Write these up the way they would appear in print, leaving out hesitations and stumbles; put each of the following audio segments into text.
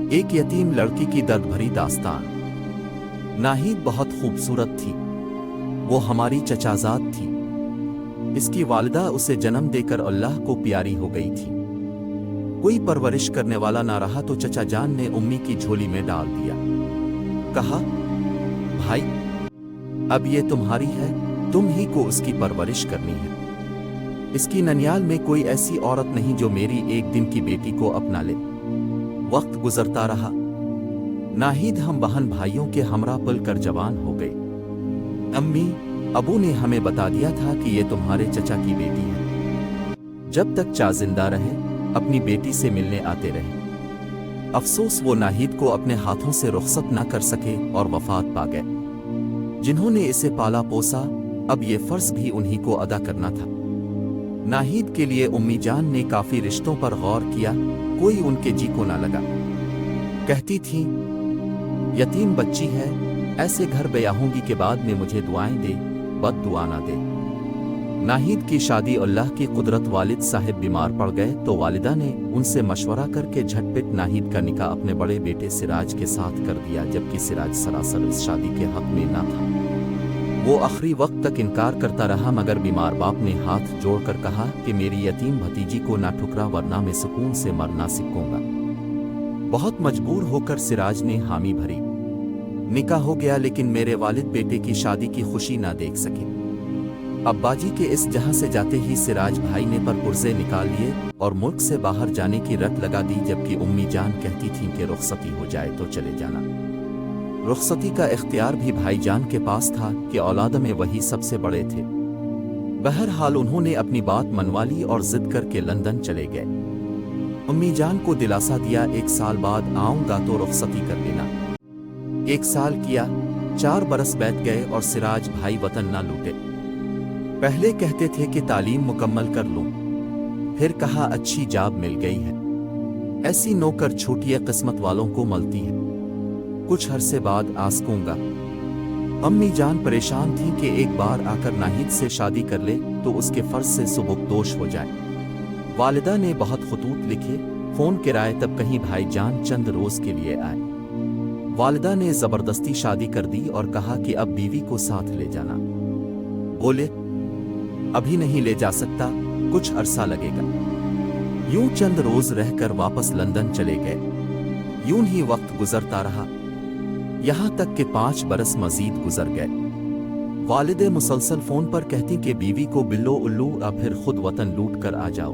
ایک یتیم لڑکی کی درد بھری داستان۔ ناہید بہت خوبصورت تھی۔ وہ ہماری چچازاد تھی۔ اس کی والدہ اسے جنم دے کر اللہ کو پیاری ہو گئی تھی۔ کوئی پرورش کرنے والا نہ رہا تو چچا جان نے امی کی جھولی میں ڈال دیا۔ کہا، بھائی اب یہ تمہاری ہے، تم ہی کو اس کی پرورش کرنی ہے۔ اس کی ننیال میں کوئی ایسی عورت نہیں جو میری ایک دن کی بیٹی کو اپنا لے۔ وقت گزرتا رہا۔ ناہید ہم بہن بھائیوں کے ہمراہ پل کر جوان ہو گئی۔ امی ابو نے ہمیں بتا دیا تھا کہ یہ تمہارے چچا کی بیٹی ہے۔ جب تک چا زندہ رہے اپنی بیٹی سے ملنے آتے رہے۔ افسوس وہ ناہید کو اپنے ہاتھوں سے رخصت نہ کر سکے اور وفات پا گئے۔ جنہوں نے اسے پالا پوسا اب یہ فرض بھی انہی کو ادا کرنا تھا۔ ناہید کے لیے امی جان نے کافی رشتوں پر غور کیا، کوئی ان کے جی کو نہ لگا۔ کہتی تھیں، یتیم بچی ہے، ایسے گھر بیاہوں گی کہ بعد میں مجھے دعائیں دے، بد دعا نہ دے۔ ناہید کی شادی اللہ کی قدرت والد صاحب بیمار پڑ گئے تو والدہ نے ان سے مشورہ کر کے جھٹ پٹ ناہید کا نکاح اپنے بڑے بیٹے سراج کے ساتھ کر دیا، جبکہ سراج سراسر اس شادی کے حق میں نہ تھا۔ وہ آخری وقت تک انکار کرتا رہا، مگر بیمار باپ نے ہاتھ جوڑ کر کہا کہ میری یتیم بھتیجی کو نہ ٹھکرا ورنہ میں سکون سے مر نہ سکوں گا۔ بہت مجبور ہو کر سراج نے حامی بھری۔ نکاح ہو گیا، لیکن میرے والد بیٹے کی شادی کی خوشی نہ دیکھ سکے۔ ابا جی کے اس جہاں سے جاتے ہی سراج بھائی نے پر پرزے نکال لیے اور ملک سے باہر جانے کی رٹ لگا دی، جبکہ امی جان کہتی تھیں کہ رخصتی ہو جائے تو چلے جانا۔ رخصتی کا اختیار بھی بھائی جان کے پاس تھا کہ اولاد میں وہی سب سے بڑے تھے۔ بہرحال انہوں نے اپنی بات منوا لی اور ضد کر کے لندن چلے گئے۔ امی جان کو دلاسا دیا، 1 سال بعد آؤں گا تو رخصتی کر لینا۔ 1 سال کیا، 4 برس بیت گئے اور سراج بھائی وطن نہ لوٹے۔ پہلے کہتے تھے کہ تعلیم مکمل کر لوں، پھر کہا اچھی جاب مل گئی ہے۔ ایسی نوکر چھوٹی قسمت والوں کو ملتی ہے۔ کچھ عرصے بعد آسکوں گا۔ امی جان پریشان تھی کہ ایک بار آ کر ناہید سے شادی کر لے تو اس کے فرض سے سبکدوش ہو جائے۔ والدہ نے بہت خطوط لکھے، فون کرائے، تب کہیں بھائی جان چند روز کے لیے آئے۔ والدہ نے زبردستی شادی کر دی اور کہا کہ اب بیوی کو ساتھ لے جانا۔ بولے، ابھی نہیں لے جا سکتا، کچھ عرصہ لگے گا۔ یوں چند روز رہ کر واپس لندن چلے گئے۔ یوں ہی وقت گزرتا رہا، یہاں تک کہ 5 برس مزید گزر گئے۔ والد مسلسل فون پر کہتی کہ بیوی کو بلو الو پھر خود وطن لوٹ کر آ جاؤ۔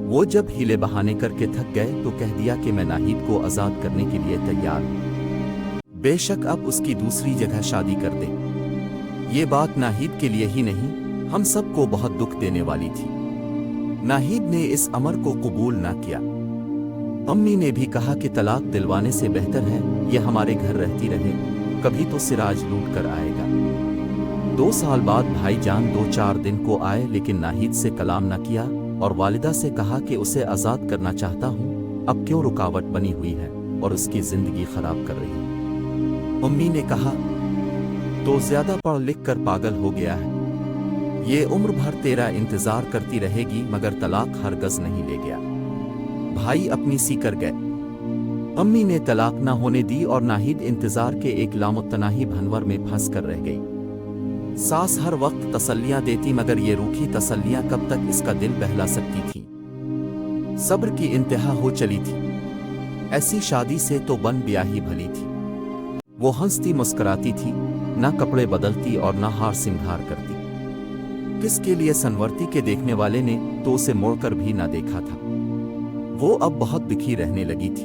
وہ جب ہیلے بہانے کر کے تھک گئے تو کہہ دیا کہ میں ناہید کو آزاد کرنے کے لیے تیار ہوں، بے شک اب اس کی دوسری جگہ شادی کر دیں۔ یہ بات ناہید کے لیے ہی نہیں، ہم سب کو بہت دکھ دینے والی تھی۔ ناہید نے اس امر کو قبول نہ کیا۔ امی نے بھی کہا کہ طلاق دلوانے سے بہتر ہے یہ ہمارے گھر رہتی رہے، کبھی تو سراج لوٹ کر آئے گا۔ 2 سال بعد بھائی جان 2-4 دن کو آئے، لیکن ناہید سے کلام نہ کیا اور والدہ سے کہا کہ اسے آزاد کرنا چاہتا ہوں، اب کیوں رکاوٹ بنی ہوئی ہے اور اس کی زندگی خراب کر رہی ہے۔ امی نے کہا، تو زیادہ پڑھ لکھ کر پاگل ہو گیا ہے، یہ عمر بھر تیرا انتظار کرتی رہے گی، مگر طلاق ہرگز نہیں لے گیا۔ بھائی اپنی سی کر گئے۔ امی نے طلاق نہ ہونے دی اور ناہید انتظار کے ایک لامتناہی بھنور میں پھنس کر رہ گئی۔ ساس ہر وقت تسلیاں دیتی، مگر یہ روکھی تسلیاں کب تک اس کا دل بہلا سکتی تھی۔ صبر کی انتہا ہو چلی تھی۔ ایسی شادی سے تو بن بیاہی بھلی تھی۔ وہ ہنستی مسکراتی تھی، نہ کپڑے بدلتی اور نہ ہار سنگھار کرتی۔ کس کے لیے سنورتی کے دیکھنے والے نے تو اسے موڑ کر بھی نہ دیکھا تھا۔ وہ اب بہت دکھی رہنے لگی تھی۔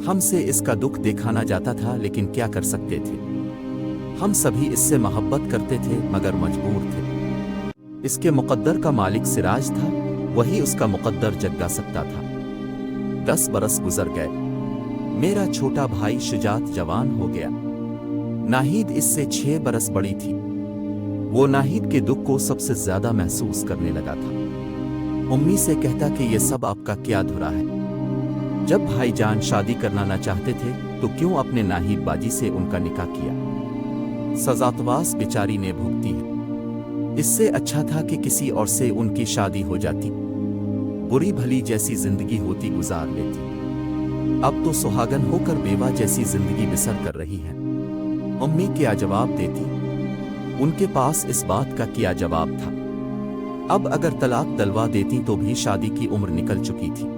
ہم سے اس کا دکھ دیکھا نہ جاتا تھا، لیکن کیا کر سکتے تھے۔ ہم سبھی اس سے محبت کرتے تھے مگر مجبور تھے۔ اس کے مقدر کا مالک سراج تھا، وہی اس کا مقدر جگا سکتا تھا۔ 10 برس گزر گئے۔ میرا چھوٹا بھائی شجاعت جوان ہو گیا۔ ناہید اس سے 6 برس بڑی تھی۔ وہ ناہید کے دکھ کو سب سے زیادہ محسوس کرنے لگا تھا۔ امی سے کہتا کہ یہ سب آپ کا کیا دھرا ہے؟ جب بھائی جان شادی کرنا نہ چاہتے تھے تو کیوں اپنے ناہید باجی سے ان کا نکاح کیا؟ سزاتواس بیچاری نے بھگتی ہے۔ اس سے اچھا تھا کہ کسی اور سے ان کی شادی ہو جاتی، بری بھلی جیسی زندگی ہوتی گزار لیتی۔ अब तो सुहागन होकर बेवा जैसी जिंदगी बसर कर रही है। अम्मी क्या जवाब देती? उनके पास इस बात का क्या जवाब था? अब अगर तलाक दिलवा देती तो भी शादी की उम्र निकल चुकी थी।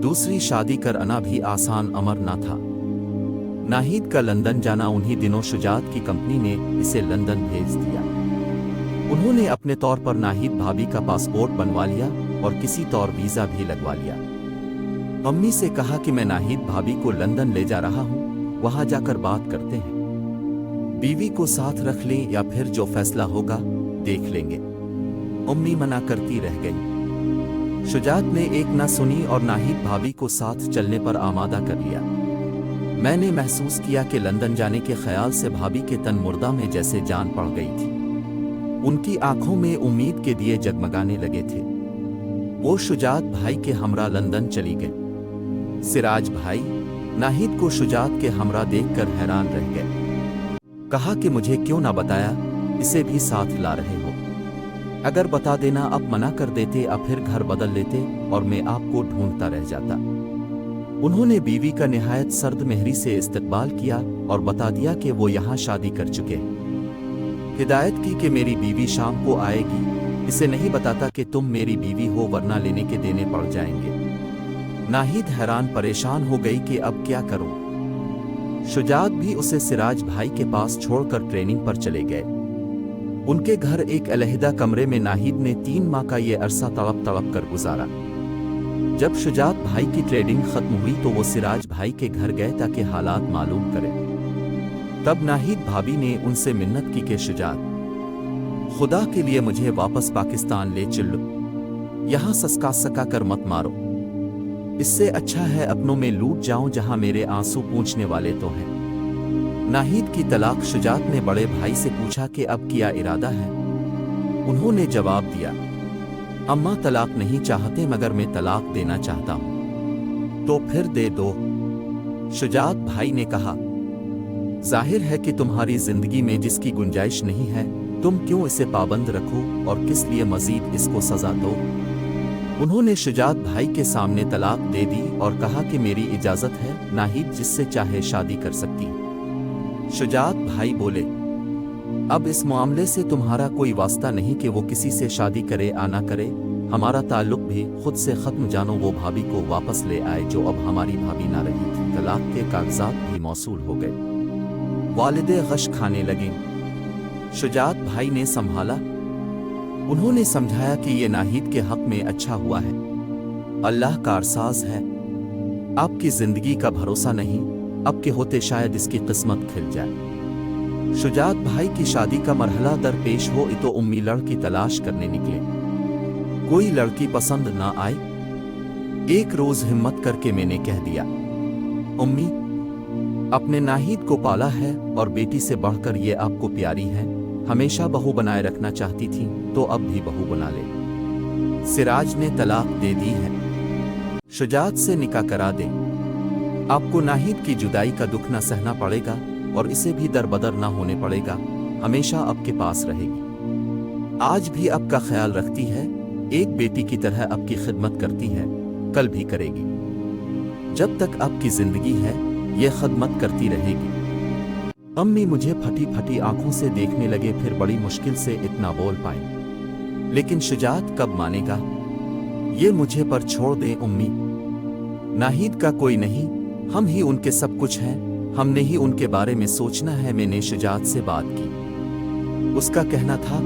दूसरी शादी करना भी आसान अमर ना था। नाहिद का लंदन जाना उन्हीं दिनों शुजात की कंपनी ने इसे लंदन भेज दिया। उन्होंने अपने तौर पर नाहिद भाभी का पासपोर्ट बनवा लिया और किसी तौर वीजा भी लगवा लिया। अम्मी से कहा कि मैं नाहिद भाभी को लंदन ले जा रहा हूँ, वहां जाकर बात करते हैं। बीवी को साथ रख लें या फिर जो फैसला होगा देख लेंगे। अम्मी मना करती रह गई। शुजात ने एक ना सुनी और नाहिद भाभी को साथ चलने पर आमादा कर लिया। मैंने महसूस किया कि लंदन जाने के ख्याल से भाभी के तन मुर्दा में जैसे जान पड़ गई थी। उनकी आंखों में उम्मीद के दिए जगमगाने लगे थे। वो शुजात भाई के हमरा लंदन चली गई। सिराज भाई नाहिद को शुजात के हमरा देखकर हैरान रह गए। कहा कि मुझे क्यों ना बताया, इसे भी साथ ला रहे हो। अगर बता देना अब मना कर देते या फिर घर बदल लेते और मैं आपको ढूंढता रह जाता। उन्होंने बीवी का निहायत सर्द मेहरी से इस्तकबाल किया और बता दिया कि वो यहाँ शादी कर चुके हैं। हिदायत की कि मेरी बीवी शाम को आएगी, इसे नहीं बताता कि तुम मेरी बीवी हो वरना लेने के देने पड़ जाएंगे। नाहिद हैरान परेशान हो गई कि अब क्या करूं। शुजात भी उसे सिराज भाई के पास छोड़कर ट्रेनिंग पर चले गए। उनके घर एक अलहदा कमरे में नाहिद ने 3 माह का ये अरसा तड़प तड़प कर गुजारा। जब शुजात भाई की ट्रेनिंग खत्म हुई तो वो सिराज भाई के घर गए ताकि हालात मालूम करें। तब नाहिद भाभी ने उनसे मिन्नत की कि शुजात, खुदा के लिए मुझे वापस पाकिस्तान ले चलो, यहाँ ससका सका कर मत मारो। इससे अच्छा है अपनों में लूट जाऊं जहां मेरे आंसू पूंछने वाले तो हैं। नाहिद की तलाक शुजात ने बड़े भाई से पूछा कि अब क्या इरादा है। उन्होंने जवाब दिया, अम्मा तलाक नहीं चाहते मगर मैं तलाक देना चाहता हूं। तो फिर दे दो। शुजात भाई ने कहा, जाहिर है कि तुम्हारी जिंदगी में जिसकी गुंजाइश नहीं है तुम क्यों इसे पाबंद रखो और किस लिए मजीद इसको सजा दो। उन्होंने शुजात भाई के सामने तलाक दे दी और कहा कि मेरी इजाजत है, नाहिद जिससे चाहे शादी कर सकती है। शुजात भाई बोले, अब इस मामले से तुम्हारा कोई वास्ता नहीं कि वो किसी से शादी करे या ना करे। हमारा ताल्लुक भी खुद से खत्म, जानो वो भाभी को वापस ले आए जो अब हमारी भाभी ना रही थी। तलाक के कागजात भी मौसूल हो गए। वालिदे गश खाने लगे। शुजात भाई ने संभाला। उन्होंने समझाया कि ये नाहिद के हक में अच्छा हुआ है, अल्लाह कारसाज है। आपकी जिंदगी का भरोसा नहीं, अब के होते शायद इसकी किस्मत खिल जाए। शुजात भाई की शादी का मरहला दरपेश हो तो उम्मी लड़की तलाश करने निकले। कोई लड़की पसंद ना आई। एक रोज हिम्मत करके मैंने कह दिया, उम्मी अपने नाहिद को पाला है और बेटी से बढ़कर ये आपको प्यारी है, हमेशा बहू बनाए रखना चाहती थी तो अब भी बहू बना ले। सिराज ने तलाक दे दी है, शुजात से निकाह करा दे। आपको नाहिद की जुदाई का दुख न सहना पड़ेगा और इसे भी दरबदर ना होने पड़ेगा, हमेशा आपके पास रहेगी। आज भी आपका ख्याल रखती है, एक बेटी की तरह आपकी खिदमत करती है, कल भी करेगी। जब तक आपकी जिंदगी है ये खिदमत करती रहेगी। अम्मी मुझे फटी फटी आंखों से देखने लगे, फिर बड़ी मुश्किल से इतना बोल पाई, लेकिन शुजात कब मानेगा। ये मुझे पर छोड़ दे उम्मी, नाहिद का कोई नहीं, हम ही उनके सब कुछ हैं, हमने ही उनके बारे में सोचना है। मैंने शुजात से बात की। उसका कहना था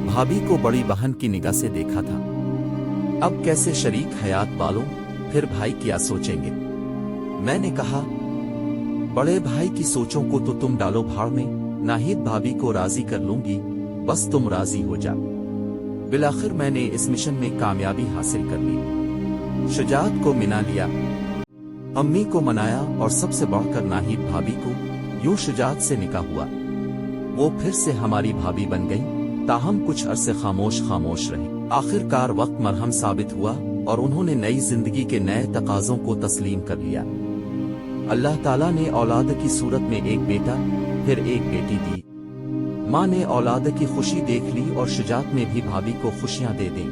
भाभी को बड़ी बहन की निगाह से देखा था, अब कैसे शरीक हयात वालों, फिर भाई क्या सोचेंगे। मैंने कहा, बड़े भाई की सोचों को तो तुम डालो भाड़ में, नाहिद भाभी को राजी कर लूंगी, बस तुम राजी हो जा। बिलाखिर मैंने इस मिशन में कामयाबी हासिल कर ली। शुजात को मिना लिया, अम्मी को मनाया और सबसे बढ़कर नाहिद भाभी को। यूं शुजात से निकाह हुआ। वो फिर से हमारी भाभी बन गई, ताहम कुछ अरसे खामोश खामोश रही। आखिरकार वक्त मरहम साबित हुआ और उन्होंने नई जिंदगी के नए तकाजों को तस्लीम कर लिया। अल्लाह ताला ने औलाद की सूरत में एक बेटा फिर एक बेटी दी। माँ ने औलाद की खुशी देख ली और शुजात ने भी भाभी को खुशियां दे दी।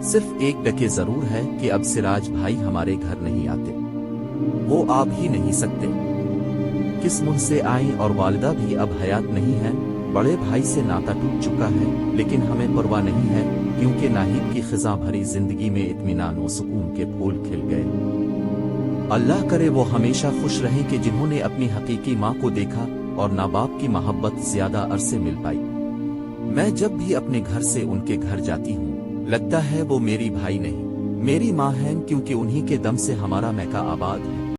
सिर्फ एक डके जरूर है कि अब सिराज भाई हमारे घर नहीं आते। وہ आ भी नहीं सकते। किस मुंह से आए, और वालिदा भी अब हयात नहीं है। बड़े भाई से नाता टूट चुका है, लेकिन हमें परवाह नहीं है, क्योंकि नाहिद की खिजा भरी जिंदगी में इत्मीनान व सुकून के फूल खिल गए। अल्लाह करे वो हमेशा खुश रहें कि जिन्होंने अपनी हकीकी माँ को देखा, और ना बाप की मोहब्बत ज्यादा अरसे मिल पाई। मैं जब भी अपने घर से उनके घर जाती हूँ, लगता है वो मेरी भाई नहीं, मेरी माँ हैं, क्योंकि उन्हीं के दम से हमारा मैका आबाद है।